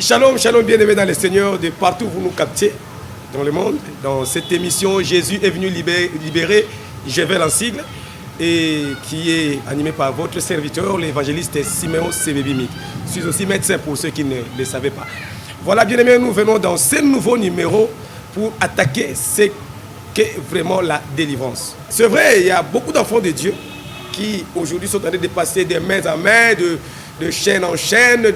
Shalom, shalom, bien-aimés dans le Seigneur, de partout où vous nous captez dans le monde. Dans cette émission, Jésus est venu libérer, je vais en sigle, et qui est animé par votre serviteur, l'évangéliste Siméon Sebebimi. Je suis aussi médecin pour ceux qui ne le savaient pas. Voilà, bien-aimés, nous venons dans ce nouveau numéro pour attaquer ce qu'est vraiment la délivrance. C'est vrai, il y a beaucoup d'enfants de Dieu qui aujourd'hui sont en train de passer de main en main, de chaîne en chaîne,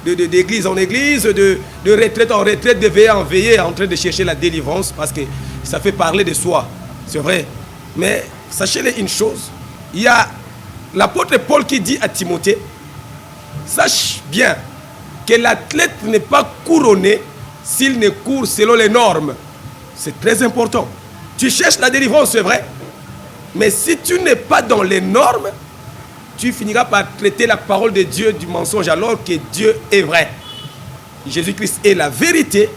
d'église en église, de retraite en retraite, de veillée en veillée, en train de chercher la délivrance parce que ça fait parler de soi. C'est vrai. Mais sachez-le une chose, il y a l'apôtre Paul qui dit à Timothée, sache bien que l'athlète n'est pas couronné s'il ne court selon les normes. C'est très important. Tu cherches la délivrance, c'est vrai, mais si tu n'es pas dans les normes, tu finiras par traiter la parole de Dieu du mensonge alors que Dieu est vrai. Jésus-Christ est la vérité,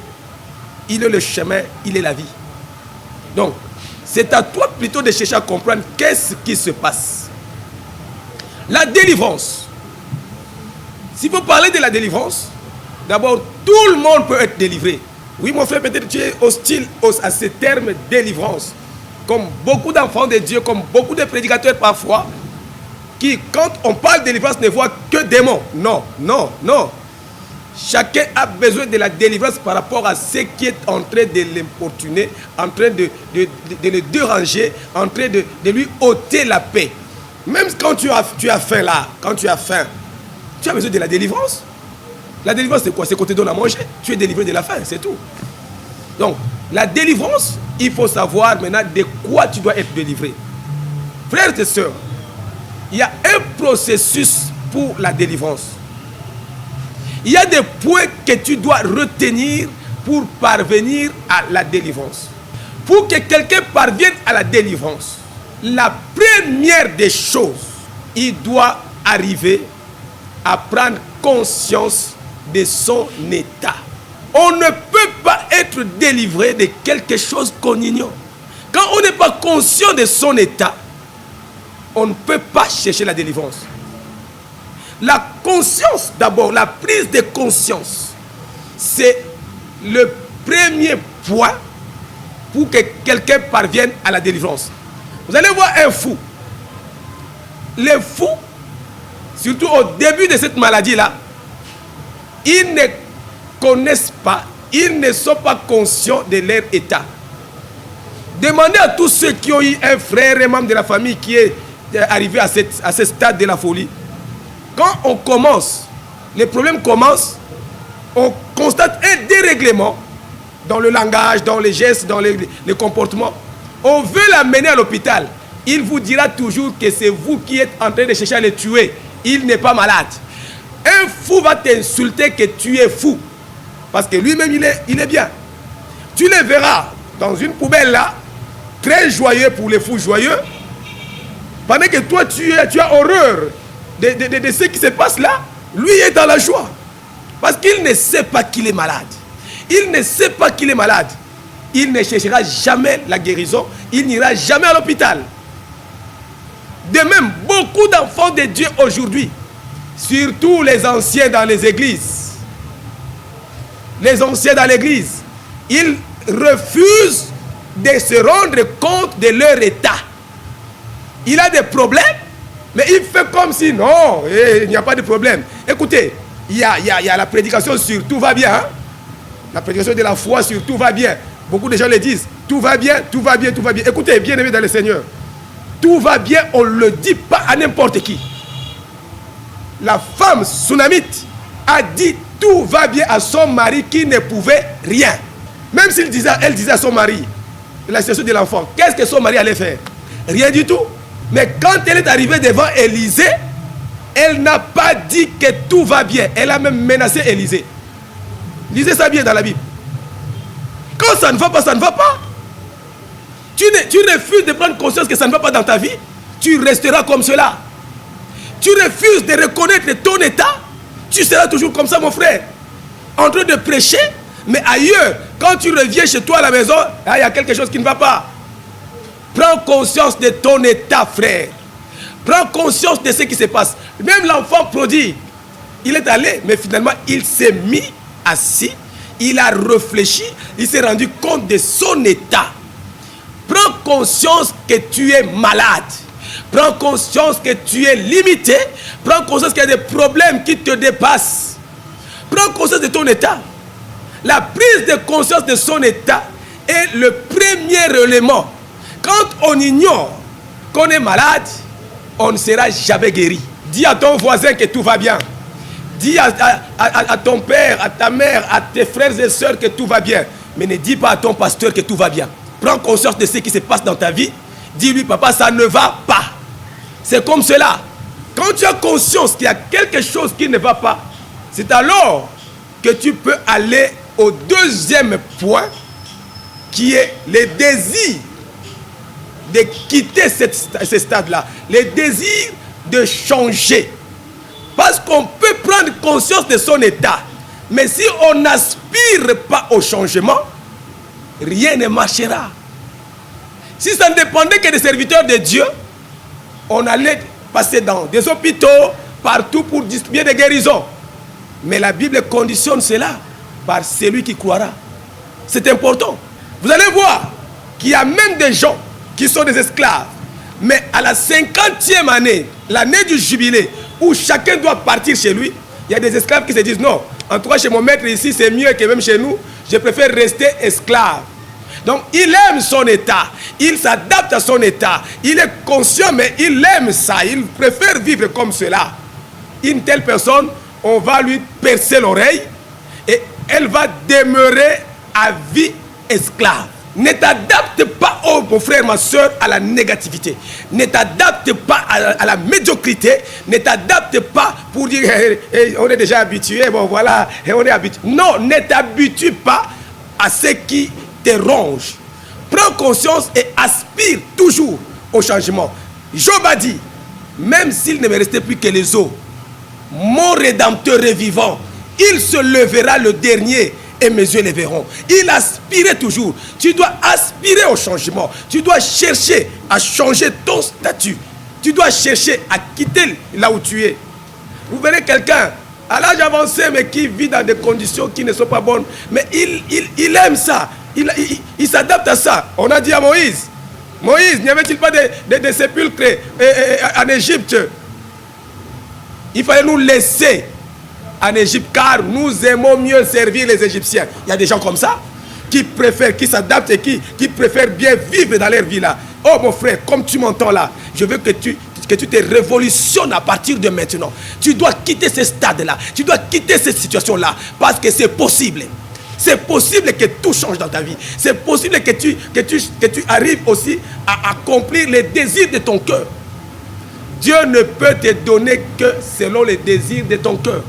il est le chemin, il est la vie. Donc, c'est à toi plutôt de chercher à comprendre qu'est-ce qui se passe. La délivrance. Si vous parlez de la délivrance, d'abord, tout le monde peut être délivré. Oui, mon frère, peut-être tu es hostile à ce terme délivrance. Comme beaucoup d'enfants de Dieu, comme beaucoup de prédicateurs parfois, qui, quand on parle de délivrance, ne voit que démons. Non, non, non. Chacun a besoin de la délivrance par rapport à ce qui est en train de l'importuner, en train de le déranger, en train de lui ôter la paix. Même quand tu as faim là, quand tu as faim, tu as besoin de la délivrance. La délivrance, c'est quoi? C'est qu'on te donne à manger. Tu es délivré de la faim, c'est tout. Donc, la délivrance, il faut savoir maintenant de quoi tu dois être délivré. Frères et sœurs, il y a un processus pour la délivrance. Il y a des points que tu dois retenir pour parvenir à la délivrance. Pour que quelqu'un parvienne à la délivrance, la première des choses, il doit arriver à prendre conscience de son état. On ne peut pas être délivré de quelque chose qu'on ignore. Quand on n'est pas conscient de son état, on ne peut pas chercher la délivrance. La conscience, d'abord, la prise de conscience, c'est le premier point pour que quelqu'un parvienne à la délivrance. Vous allez voir un fou. Les fous, surtout au début de cette maladie-là, ils ne connaissent pas, ils ne sont pas conscients de leur état. Demandez à tous ceux qui ont eu un frère, un membre de la famille qui est arrivé à ce stade de la folie. Quand on commence, les problèmes commencent, on constate un dérèglement dans le langage, dans les gestes, dans les comportements. On veut l'amener à l'hôpital. Il vous dira toujours que c'est vous qui êtes en train de chercher à le tuer. Il n'est pas malade. Un fou va t'insulter que tu es fou. Parce que lui-même, il est bien. Tu le verras dans une poubelle là, très joyeux pour les fous joyeux. Pendant que toi, tu as horreur de ce qui se passe là, lui est dans la joie. Parce qu'il ne sait pas qu'il est malade. Il ne sait pas qu'il est malade. Il ne cherchera jamais la guérison. Il n'ira jamais à l'hôpital. De même, beaucoup d'enfants de Dieu aujourd'hui, surtout les anciens dans les églises, ils refusent de se rendre compte de leur état. Il a des problèmes, mais il fait comme si non, il n'y a pas de problème. Écoutez, il y a la prédication sur tout va bien. Hein? La prédication de la foi sur tout va bien. Beaucoup de gens le disent, tout va bien, tout va bien, tout va bien. Écoutez, bien-aimés dans le Seigneur, tout va bien, on ne le dit pas à n'importe qui. La femme sunamite a dit tout va bien à son mari qui ne pouvait rien. Même elle disait à son mari, la situation de l'enfant, qu'est-ce que son mari allait faire? Rien du tout. Mais quand elle est arrivée devant Élisée, elle n'a pas dit que tout va bien. Elle a même menacé Élisée. Lisez ça bien dans la Bible. Quand ça ne va pas, ça ne va pas. Tu refuses de prendre conscience que ça ne va pas dans ta vie, tu resteras comme cela. Tu refuses de reconnaître ton état, tu seras toujours comme ça, mon frère. En train de prêcher, mais ailleurs, quand tu reviens chez toi à la maison, il y a quelque chose qui ne va pas. Prends conscience de ton état, frère. Prends conscience de ce qui se passe. Même l'enfant prodigue, il est allé, mais finalement, il s'est mis assis, il a réfléchi, il s'est rendu compte de son état. Prends conscience que tu es malade. Prends conscience que tu es limité. Prends conscience qu'il y a des problèmes qui te dépassent. Prends conscience de ton état. La prise de conscience de son état est le premier élément. Quand on ignore qu'on est malade, on ne sera jamais guéri. Dis à ton voisin que tout va bien. Dis à ton père, à ta mère, à tes frères et sœurs que tout va bien. Mais ne dis pas à ton pasteur que tout va bien. Prends conscience de ce qui se passe dans ta vie. Dis-lui, papa, ça ne va pas. C'est comme cela. Quand tu as conscience qu'il y a quelque chose qui ne va pas, c'est alors que tu peux aller au deuxième point, qui est le désir de quitter ce stade-là. Le désir de changer. Parce qu'on peut prendre conscience de son état. Mais si on n'aspire pas au changement, rien ne marchera. Si ça ne dépendait que des serviteurs de Dieu, on allait passer dans des hôpitaux, partout pour distribuer des guérisons. Mais la Bible conditionne cela par celui qui croira. C'est important. Vous allez voir qu'il y a même des gens qui sont des esclaves. Mais à la 50e année, l'année du jubilé, où chacun doit partir chez lui, il y a des esclaves qui se disent non, en tout cas chez mon maître ici, c'est mieux que même chez nous, je préfère rester esclave. Donc il aime son état, il s'adapte à son état, il est conscient mais il aime ça, il préfère vivre comme cela. Une telle personne, on va lui percer l'oreille et elle va demeurer à vie esclave. Ne t'adapte pas, oh mon frère, ma soeur, à la négativité. Ne t'adapte pas à la médiocrité. Ne t'adapte pas pour dire on est déjà habitué, bon voilà, on est habitué. Non, ne t'habitue pas à ce qui te ronge. Prends conscience et aspire toujours au changement. Job a dit, même s'il ne me restait plus que les os, mon Rédempteur est vivant. Il se lèvera le dernier et mes yeux les verront. Il aspirait toujours. Tu dois aspirer au changement. Tu dois chercher à changer ton statut. Tu dois chercher à quitter là où tu es. Vous verrez quelqu'un à l'âge avancé mais qui vit dans des conditions qui ne sont pas bonnes. Mais il aime ça. Il s'adapte à ça. On a dit à Moïse, n'y avait-il pas de sépulcres en Égypte? Il fallait nous laisser en Égypte car nous aimons mieux servir les Égyptiens. Il y a des gens comme ça qui préfèrent, qui s'adaptent et qui préfèrent bien vivre dans leur vie là. Oh mon frère, comme tu m'entends là, je veux que tu te révolutionnes à partir de maintenant. Tu dois quitter ce stade là, tu dois quitter cette situation là parce que c'est possible. C'est possible que tout change dans ta vie. C'est possible que tu arrives aussi à accomplir les désirs de ton cœur. Dieu ne peut te donner que selon les désirs de ton cœur.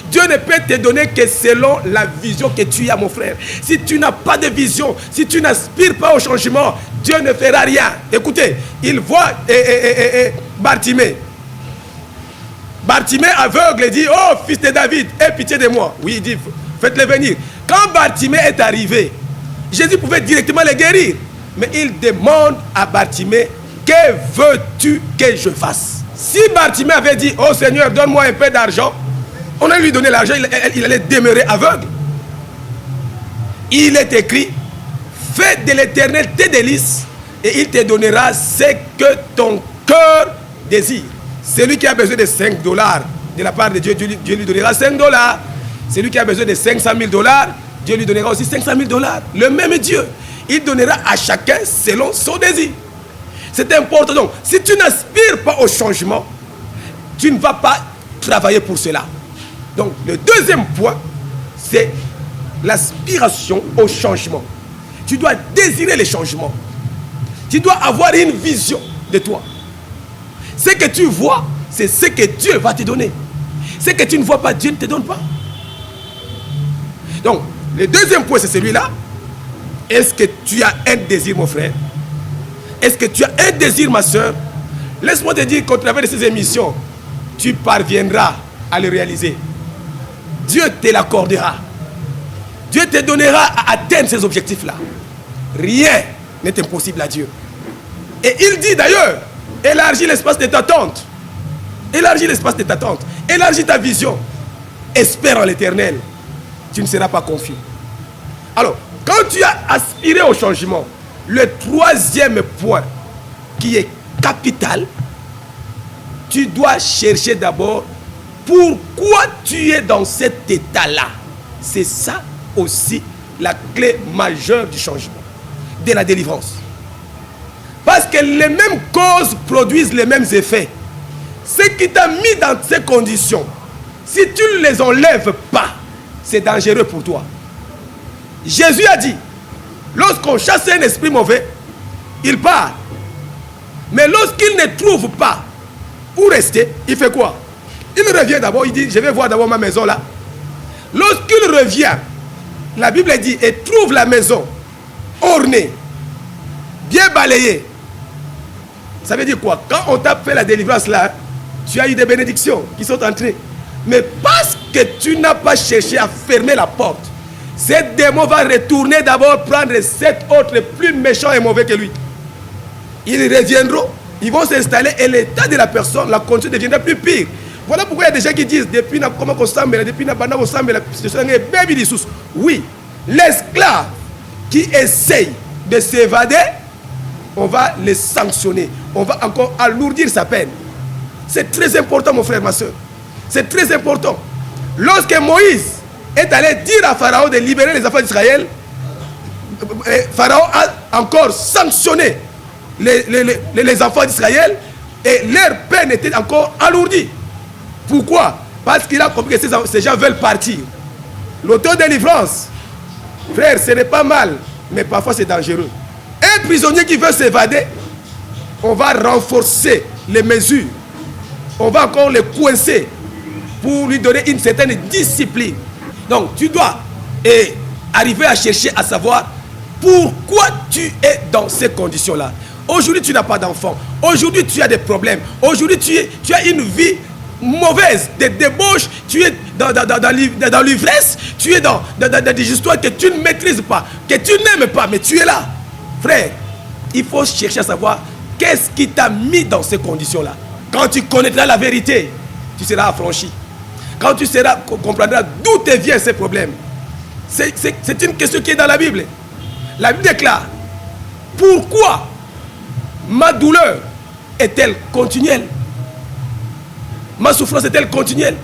Dieu ne peut te donner que selon la vision que tu as, mon frère. Si tu n'as pas de vision, si tu n'aspires pas au changement, Dieu ne fera rien. Écoutez, il voit Bartimée. Bartimée aveugle dit, oh fils de David, aie pitié de moi. Oui, il dit, faites-le venir. Quand Bartimée est arrivé, Jésus pouvait directement le guérir. Mais il demande à Bartimée, que veux-tu que je fasse? Si Bartimée avait dit, oh Seigneur, donne-moi un peu d'argent, on allait lui donner l'argent, il allait demeurer aveugle. Il est écrit, fais de l'Éternel tes délices et il te donnera ce que ton cœur désire. Celui qui a besoin de $5 de la part de Dieu, Dieu lui donnera $5. Celui qui a besoin de $500,000, Dieu lui donnera aussi $500,000. Le même Dieu, il donnera à chacun selon son désir. C'est important. Donc, si tu n'aspires pas au changement, tu ne vas pas travailler pour cela. Donc, le deuxième point, c'est l'aspiration au changement. Tu dois désirer les changements. Tu dois avoir une vision de toi. Ce que tu vois, c'est ce que Dieu va te donner. Ce que tu ne vois pas, Dieu ne te donne pas. Donc, le deuxième point, c'est celui-là. Est-ce que tu as un désir, mon frère? Est-ce que tu as un désir, ma soeur? Laisse-moi te dire qu'au travers de ces émissions, tu parviendras à le réaliser. Dieu te l'accordera. Dieu te donnera à atteindre ces objectifs-là. Rien n'est impossible à Dieu. Et il dit d'ailleurs, élargis l'espace de ta tente. Élargis l'espace de ta tente. Élargis ta vision. Espère en l'Éternel. tu ne seras pas confus. Alors, quand tu as aspiré au changement, le troisième point qui est capital, tu dois chercher d'abord pourquoi tu es dans cet état-là. C'est ça aussi la clé majeure du changement, de la délivrance. Parce que les mêmes causes produisent les mêmes effets. Ce qui t'a mis dans ces conditions, si tu ne les enlèves pas, c'est dangereux pour toi. Jésus a dit, lorsqu'on chasse un esprit mauvais, il part. Mais lorsqu'il ne trouve pas où rester, il fait quoi? Il revient d'abord, il dit, je vais voir d'abord ma maison là. Lorsqu'il revient, la Bible dit, et trouve la maison ornée, bien balayée. Ça veut dire quoi? Quand on t'a fait la délivrance là, tu as eu des bénédictions qui sont entrées. Mais parce que tu n'as pas cherché à fermer la porte, ce démon va retourner d'abord prendre 7 autres plus méchants et mauvais que lui. Ils reviendront, ils vont s'installer et l'état de la personne, la condition deviendra plus pire. Voilà pourquoi il y a des gens qui disent, depuis comment on s'embête, depuis on s'embête, oui, l'esclave qui essaye de s'évader, on va les sanctionner. On va encore alourdir sa peine. C'est très important, mon frère, ma soeur. C'est très important. Lorsque Moïse est allé dire à Pharaon de libérer les enfants d'Israël, Pharaon a encore sanctionné les enfants d'Israël et leur peine était encore alourdie. Pourquoi? Parce qu'il a compris que ces gens veulent partir. L'autodélivrance, frère, ce n'est pas mal, mais parfois c'est dangereux. Un prisonnier qui veut s'évader, on va renforcer les mesures. On va encore le coincer pour lui donner une certaine discipline. Donc tu dois arriver à chercher à savoir pourquoi tu es dans ces conditions-là. Aujourd'hui tu n'as pas d'enfant. Aujourd'hui tu as des problèmes. Aujourd'hui tu as une vie mauvaise, des débauches. Tu es dans l'ivresse. Tu es dans des histoires que tu ne maîtrises pas, que tu n'aimes pas, mais tu es là. Frère, il faut chercher à savoir qu'est-ce qui t'a mis dans ces conditions-là. Quand tu connaîtras la vérité, tu seras affranchi. Quand tu comprendras d'où te viennent ces problèmes. C'est une question qui est dans la Bible. La Bible déclare, pourquoi ma douleur est-elle continuelle? Ma souffrance est-elle continuelle?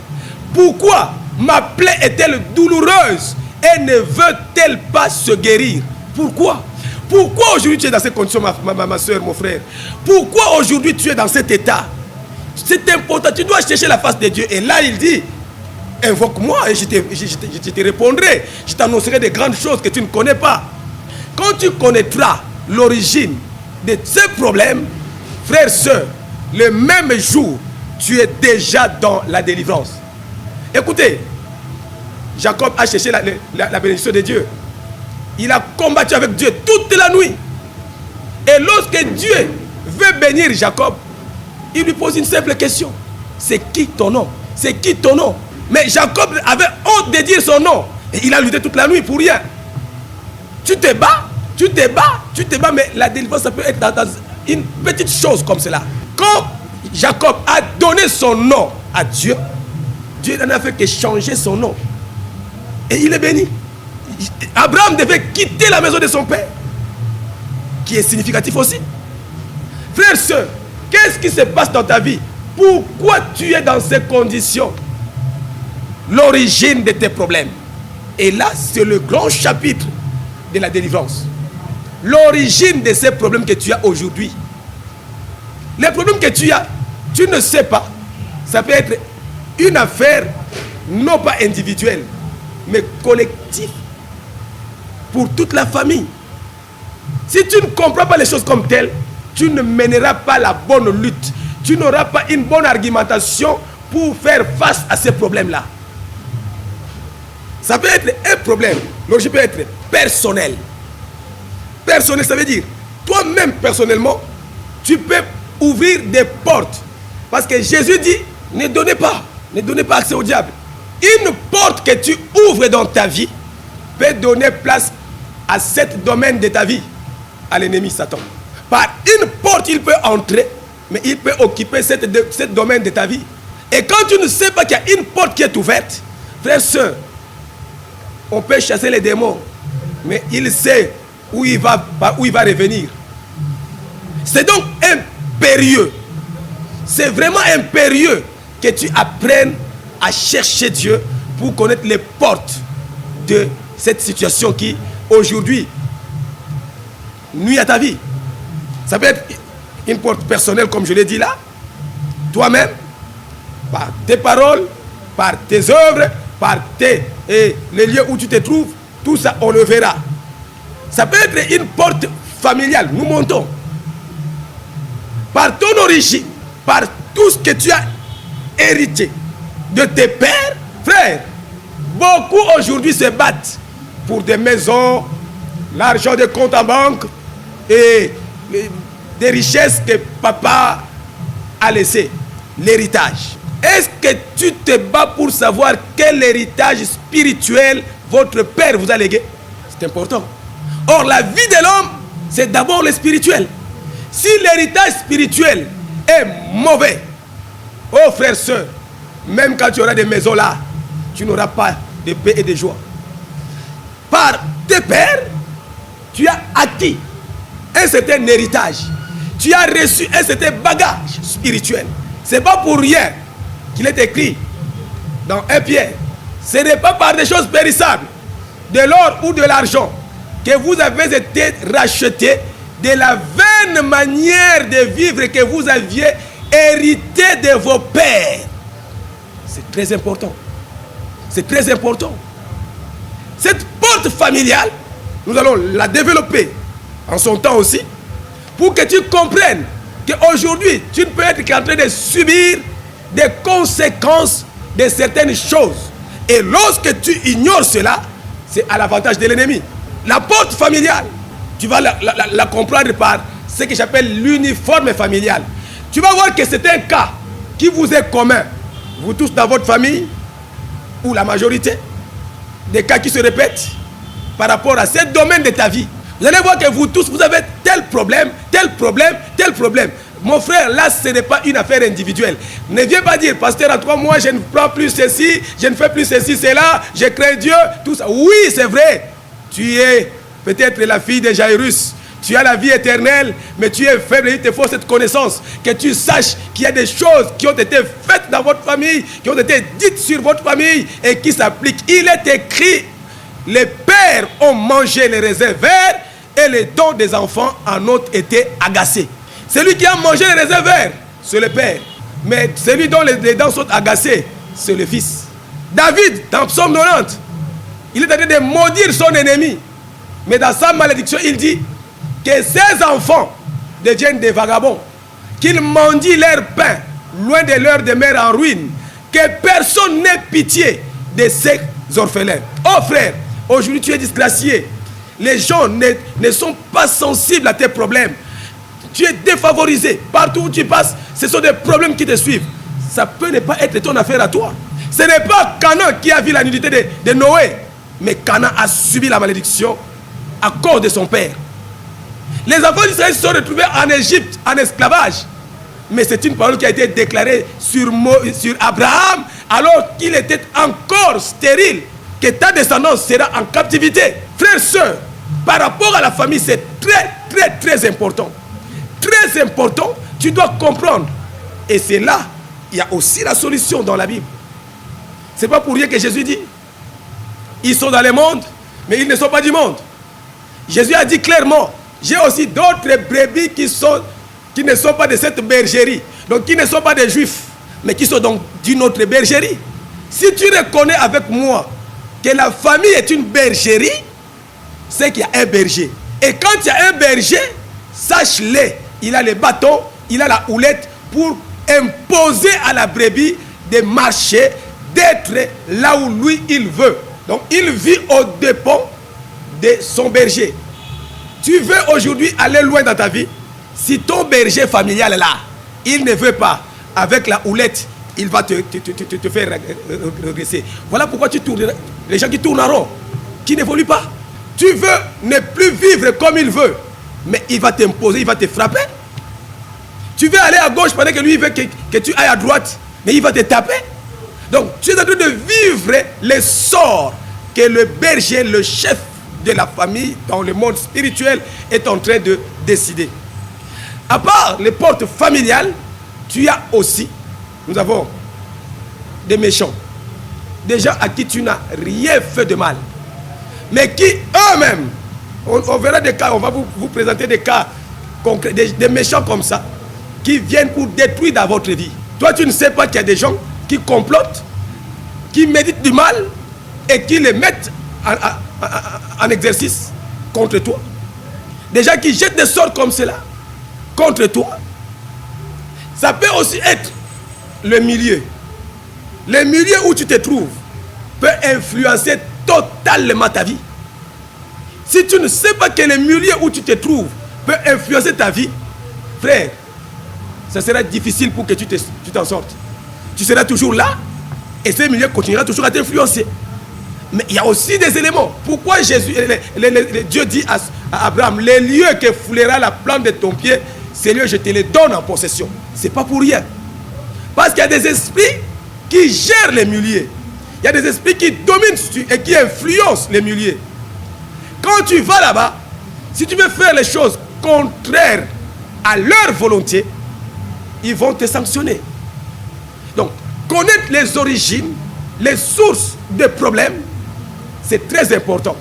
Pourquoi ma plaie est-elle douloureuse et ne veut-elle pas se guérir? Pourquoi? Pourquoi aujourd'hui tu es dans ces conditions, ma soeur, mon frère? Pourquoi aujourd'hui tu es dans cet état? C'est important, tu dois chercher la face de Dieu. Et là il dit, invoque-moi et je te répondrai. Je t'annoncerai des grandes choses que tu ne connais pas. Quand tu connaîtras l'origine de ces problèmes, frères, sœurs, le même jour, tu es déjà dans la délivrance. Écoutez, Jacob a cherché la bénédiction de Dieu. Il a combattu avec Dieu toute la nuit. Et lorsque Dieu veut bénir Jacob, il lui pose une simple question. C'est qui ton nom? C'est qui ton nom? Mais Jacob avait honte de dire son nom. Et il a lutté toute la nuit pour rien. Tu te bats, mais la délivrance, ça peut être dans une petite chose comme cela. Quand Jacob a donné son nom à Dieu, Dieu n'en a fait que changer son nom. Et il est béni. Abraham devait quitter la maison de son père, qui est significatif aussi. Frères, sœurs, qu'est-ce qui se passe dans ta vie? Pourquoi tu es dans ces conditions? L'origine de tes problèmes. Et là, c'est le grand chapitre de la délivrance. L'origine de ces problèmes que tu as aujourd'hui. Les problèmes que tu as, tu ne sais pas. Ça peut être une affaire non pas individuelle, mais collective. Pour toute la famille. Si tu ne comprends pas les choses comme telles, tu ne mèneras pas la bonne lutte. Tu n'auras pas une bonne argumentation pour faire face à ces problèmes-là. Ça peut être un problème. L'origine peut être personnel. Personnel, ça veut dire, toi-même personnellement, tu peux ouvrir des portes. Parce que Jésus dit, ne donnez pas accès au diable. Une porte que tu ouvres dans ta vie peut donner place à 7 domaines de ta vie, à l'ennemi Satan. Par une porte, il peut entrer, mais il peut occuper 7 domaines de ta vie. Et quand tu ne sais pas qu'il y a une porte qui est ouverte, frère, soeur, on peut chasser les démons, mais il sait où il va revenir. C'est donc impérieux. C'est vraiment impérieux que tu apprennes à chercher Dieu pour connaître les portes de cette situation qui, aujourd'hui, nuit à ta vie. Ça peut être une porte personnelle, comme je l'ai dit là, toi-même, par tes paroles, par tes œuvres, par les lieux où tu te trouves, tout ça, on le verra. Ça peut être une porte familiale, nous montons. Par ton origine, par tout ce que tu as hérité de tes pères, frères, beaucoup aujourd'hui se battent pour des maisons, l'argent de compte en banque et des richesses que papa a laissées, l'héritage. Est-ce que tu te bats pour savoir quel héritage spirituel votre père vous a légué? C'est important. Or, la vie de l'homme, c'est d'abord le spirituel. Si l'héritage spirituel est mauvais, oh frères, sœurs, même quand tu auras des maisons là, tu n'auras pas de paix et de joie. Par tes pères, tu as acquis un certain héritage. Tu as reçu un certain bagage spirituel. Ce n'est pas pour rien qu'il est écrit dans 1 Pierre. Ce n'est pas par des choses périssables, de l'or ou de l'argent, que vous avez été rachetés de la vaine manière de vivre que vous aviez hérité de vos pères. C'est très important. C'est très important. Cette porte familiale, nous allons la développer en son temps aussi, pour que tu comprennes qu'aujourd'hui, tu ne peux être qu'en train de subir des conséquences de certaines choses. Et lorsque tu ignores cela, c'est à l'avantage de l'ennemi. La porte familiale, tu vas la comprendre par ce que j'appelle l'uniforme familial. Tu vas voir que c'est un cas qui vous est commun, vous tous dans votre famille, ou la majorité, des cas qui se répètent par rapport à ce domaine de ta vie. Vous allez voir que vous tous, vous avez tel problème, tel problème, tel problème. Mon frère, là, ce n'est pas une affaire individuelle. Ne viens pas dire, pasteur, à toi, moi, je ne prends plus ceci, je ne fais plus ceci, cela, je crains Dieu, tout ça. Oui, c'est vrai. Tu es peut-être la fille de Jairus. Tu as la vie éternelle, mais tu es faible et il te faut cette connaissance. Que tu saches qu'il y a des choses qui ont été faites dans votre famille, qui ont été dites sur votre famille et qui s'appliquent. Il est écrit, les pères ont mangé les raisins verts et les dons des enfants en ont été agacés. Celui qui a mangé les raisins verts, c'est le père. Mais celui dont les dents sont agacées, c'est le fils. David, dans Psaume 90, il est en train de maudire son ennemi. Mais dans sa malédiction, il dit que ces enfants deviennent des vagabonds, qu'ils mendient leur pain loin de leur demeure en ruine, que personne n'ait pitié de ces orphelins. Oh frère, aujourd'hui tu es disgracié. Les gens ne sont pas sensibles à tes problèmes. Tu es défavorisé. Partout où tu passes, ce sont des problèmes qui te suivent. Ça peut ne pas être ton affaire à toi. Ce n'est pas Canaan qui a vu la nudité de Noé, mais Canaan a subi la malédiction à cause de son père. Les enfants d'Israël se sont retrouvés en Égypte, en esclavage. Mais c'est une parole qui a été déclarée sur Abraham, alors qu'il était encore stérile, que ta descendance sera en captivité. Frères, sœurs, par rapport à la famille, c'est très, très, très important. Très important, tu dois comprendre. Et c'est là, il y a aussi la solution dans la Bible. Ce n'est pas pour rien que Jésus dit, ils sont dans le monde, mais ils ne sont pas du monde. Jésus a dit clairement, j'ai aussi d'autres brebis qui ne sont pas de cette bergerie, donc qui ne sont pas des juifs, mais qui sont donc d'une autre bergerie. Si tu reconnais avec moi que la famille est une bergerie, c'est qu'il y a un berger. Et quand il y a un berger, sache-le, il a le bâton, il a la houlette pour imposer à la brebis de marcher, d'être là où lui il veut. Donc il vit au dépens de son berger. Tu veux aujourd'hui aller loin dans ta vie, si ton berger familial est là, il ne veut pas, avec la houlette, il va te faire regresser. Voilà pourquoi tu tournes, les gens qui tournent en rond, qui n'évoluent pas. Tu veux ne plus vivre comme il veut, mais il va t'imposer, il va te frapper. Tu veux aller à gauche pendant que lui il veut que tu ailles à droite, mais il va te taper. Donc tu es en train de vivre les sorts que le berger, le chef de la famille dans le monde spirituel est en train de décider. À part les portes familiales, tu as aussi, nous avons des méchants, des gens à qui tu n'as rien fait de mal, mais qui eux-mêmes, on verra des cas, on va vous présenter des cas concrets, des méchants comme ça, qui viennent pour détruire dans votre vie. Toi, tu ne sais pas qu'il y a des gens qui complotent, qui méditent du mal et qui les mettent en exercice contre toi. Des gens qui jettent des sorts comme cela contre toi. Ça peut aussi être le milieu. Le milieu où tu te trouves peut influencer totalement ta vie. Si tu ne sais pas que le milieu où tu te trouves peut influencer ta vie, frère, ça sera difficile pour que tu t'en sortes. Tu seras toujours là et ce milieu continuera toujours à t'influencer. Mais il y a aussi des éléments. Pourquoi Dieu dit à Abraham, les lieux que foulera la plante de ton pied, ces lieux je te les donne en possession. Ce n'est pas pour rien. Parce qu'il y a des esprits qui gèrent les milieux. Il y a des esprits qui dominent et qui influencent les milieux. Quand tu vas là-bas, si tu veux faire les choses contraires à leur volonté, ils vont te sanctionner. Donc, connaître les origines, les sources des problèmes, c'est très important.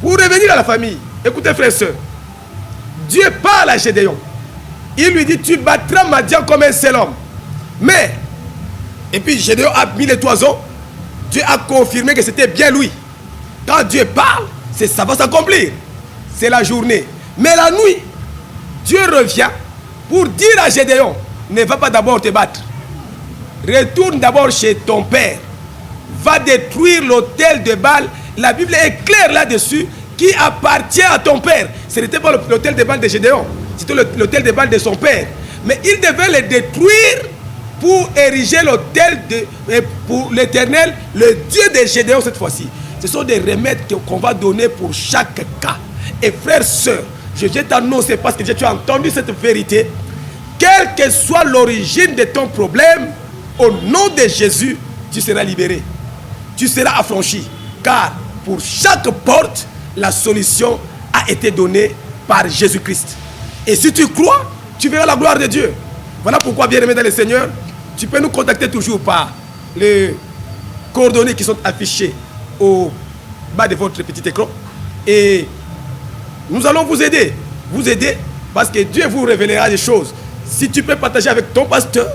Pour revenir à la famille, écoutez frères et sœurs, Dieu parle à Gédéon. Il lui dit, tu battras Madian comme un seul homme. Mais, et puis Gédéon a mis les toisons, Dieu a confirmé que c'était bien lui. Quand Dieu parle, ça va s'accomplir. C'est la journée. Mais la nuit, Dieu revient pour dire à Gédéon, ne va pas d'abord te battre. Retourne d'abord chez ton père. Va détruire l'autel de Baal. La Bible est claire là-dessus, qui appartient à ton père. Ce n'était pas l'autel de Baal de Gédéon, c'était l'autel de Baal de son père. Mais il devait le détruire pour ériger l'autel pour l'Éternel, le Dieu de Gédéon cette fois-ci. Ce sont des remèdes qu'on va donner pour chaque cas. Et frères, sœurs, je viens t'annoncer parce que tu as entendu cette vérité. Quelle que soit l'origine de ton problème, au nom de Jésus, tu seras libéré. Tu seras affranchi. Car pour chaque porte, la solution a été donnée par Jésus-Christ. Et si tu crois, tu verras la gloire de Dieu. Voilà pourquoi, bien-aimé dans le Seigneur, tu peux nous contacter toujours par les coordonnées qui sont affichées au bas de votre petit écran. Et nous allons vous aider. Vous aider parce que Dieu vous révélera des choses. Si tu peux partager avec ton pasteur,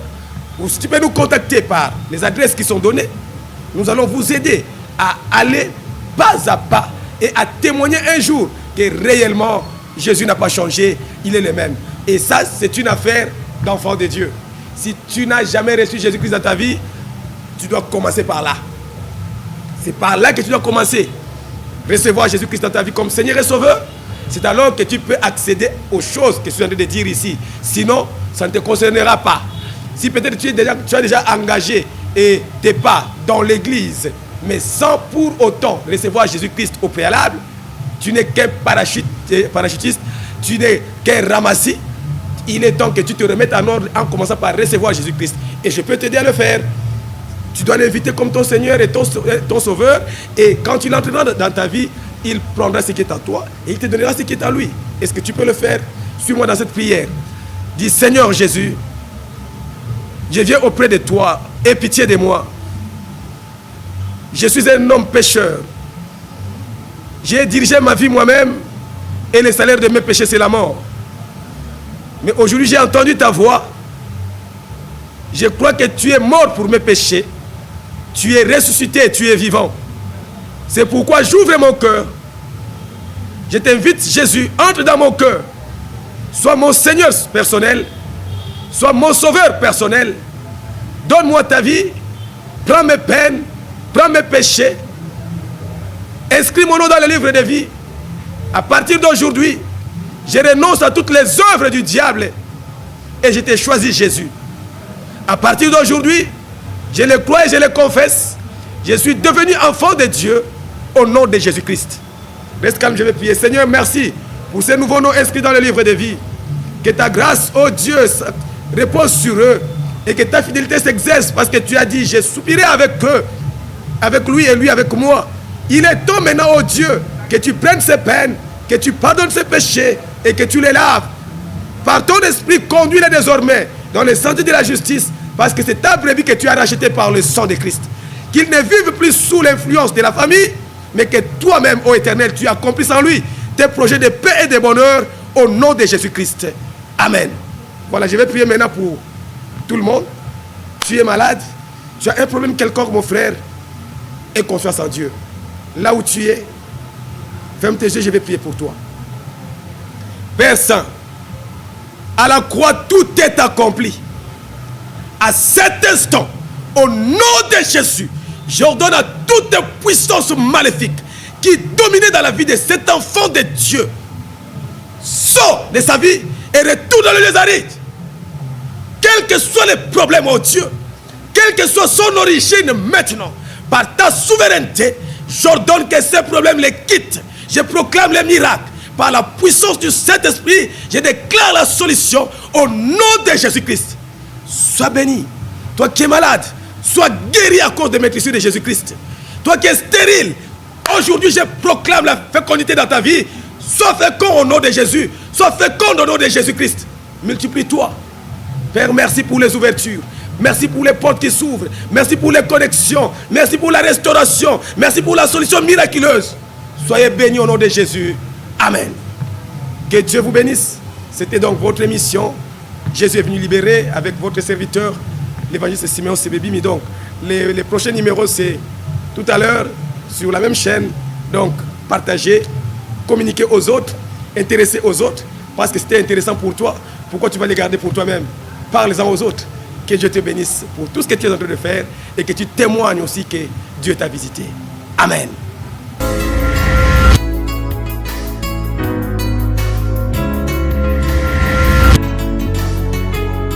ou si tu peux nous contacter par les adresses qui sont données, nous allons vous aider à aller pas à pas et à témoigner un jour que réellement Jésus n'a pas changé, il est le même. Et ça, c'est une affaire d'enfant de Dieu. Si tu n'as jamais reçu Jésus-Christ dans ta vie, tu dois commencer par là. C'est par là que tu dois commencer. Recevoir Jésus-Christ dans ta vie comme Seigneur et Sauveur. C'est alors que tu peux accéder aux choses que je suis en train de dire ici. Sinon, ça ne te concernera pas. Si peut-être tu as déjà engagé et tes pas dans l'église, mais sans pour autant recevoir Jésus-Christ au préalable, tu n'es qu'un parachutiste, tu n'es qu'un ramassis. Il est temps que tu te remettes en ordre en commençant par recevoir Jésus-Christ. Et je peux t'aider à le faire. Tu dois l'inviter comme ton Seigneur et ton Sauveur. Et quand il entrera dans ta vie, il prendra ce qui est à toi et il te donnera ce qui est à lui. Est-ce que tu peux le faire? Suis-moi dans cette prière. Dis, Seigneur Jésus, je viens auprès de toi, aie pitié de moi. Je suis un homme pécheur. J'ai dirigé ma vie moi-même et le salaire de mes péchés, c'est la mort. Mais aujourd'hui, j'ai entendu ta voix. Je crois que tu es mort pour mes péchés. Tu es ressuscité, tu es vivant. C'est pourquoi j'ouvre mon cœur. Je t'invite, Jésus, entre dans mon cœur. Sois mon Seigneur personnel. Sois mon Sauveur personnel. Donne-moi ta vie. Prends mes peines. Prends mes péchés. Inscris mon nom dans le livre de vie. À partir d'aujourd'hui, je renonce à toutes les œuvres du diable. Et je t'ai choisi, Jésus. À partir d'aujourd'hui, je le crois et je le confesse. Je suis devenu enfant de Dieu au nom de Jésus-Christ. Reste calme, je vais prier. Seigneur, merci pour ces nouveaux noms inscrits dans le livre de vie. Que ta grâce, oh Dieu, repose sur eux. Et que ta fidélité s'exerce parce que tu as dit, j'ai soupiré avec eux, avec lui et lui avec moi. Il est temps maintenant, oh Dieu, que tu prennes ces peines, que tu pardonnes ces péchés et que tu les laves. Par ton esprit, conduis-les désormais dans le sentier de la justice, parce que c'est ta brebis que tu as racheté par le sang de Christ. Qu'ils ne vivent plus sous l'influence de la famille, mais que toi-même, ô Éternel, tu accomplisses en lui tes projets de paix et de bonheur au nom de Jésus-Christ. Amen. Voilà, je vais prier maintenant pour tout le monde. Tu es malade, tu as un problème quelconque, mon frère, aie confiance en Dieu. Là où tu es, ferme tes yeux, je vais prier pour toi. Père Saint, à la croix, tout est accompli. À cet instant, au nom de Jésus, j'ordonne à toute puissance maléfique qui dominait dans la vie de cet enfant de Dieu, sort de sa vie et retourne dans le lieu aride. Quels que soient les problèmes, oh Dieu, quelle que soit son origine maintenant, par ta souveraineté, j'ordonne que ces problèmes les quittent. Je proclame les miracles. Par la puissance du Saint-Esprit, je déclare la solution au nom de Jésus-Christ. Sois béni. Toi qui es malade, sois guéri à cause de maîtrise de Jésus-Christ. Toi qui es stérile, aujourd'hui je proclame la fécondité dans ta vie. Sois fécond au nom de Jésus. Sois fécond au nom de Jésus-Christ. Multiplie-toi. Père, merci pour les ouvertures. Merci pour les portes qui s'ouvrent. Merci pour les connexions. Merci pour la restauration. Merci pour la solution miraculeuse. Soyez bénis au nom de Jésus. Amen. Que Dieu vous bénisse. C'était donc votre émission. Jésus est venu libérer avec votre serviteur, l'évangéliste Siméon Sebebimi. Donc, les prochains numéros, c'est tout à l'heure sur la même chaîne. Donc, partagez, communiquez aux autres, intéressez aux autres, parce que c'était intéressant pour toi. Pourquoi tu vas les garder pour toi-même? Parle-en aux autres. Que Dieu te bénisse pour tout ce que tu es en train de faire et que tu témoignes aussi que Dieu t'a visité. Amen.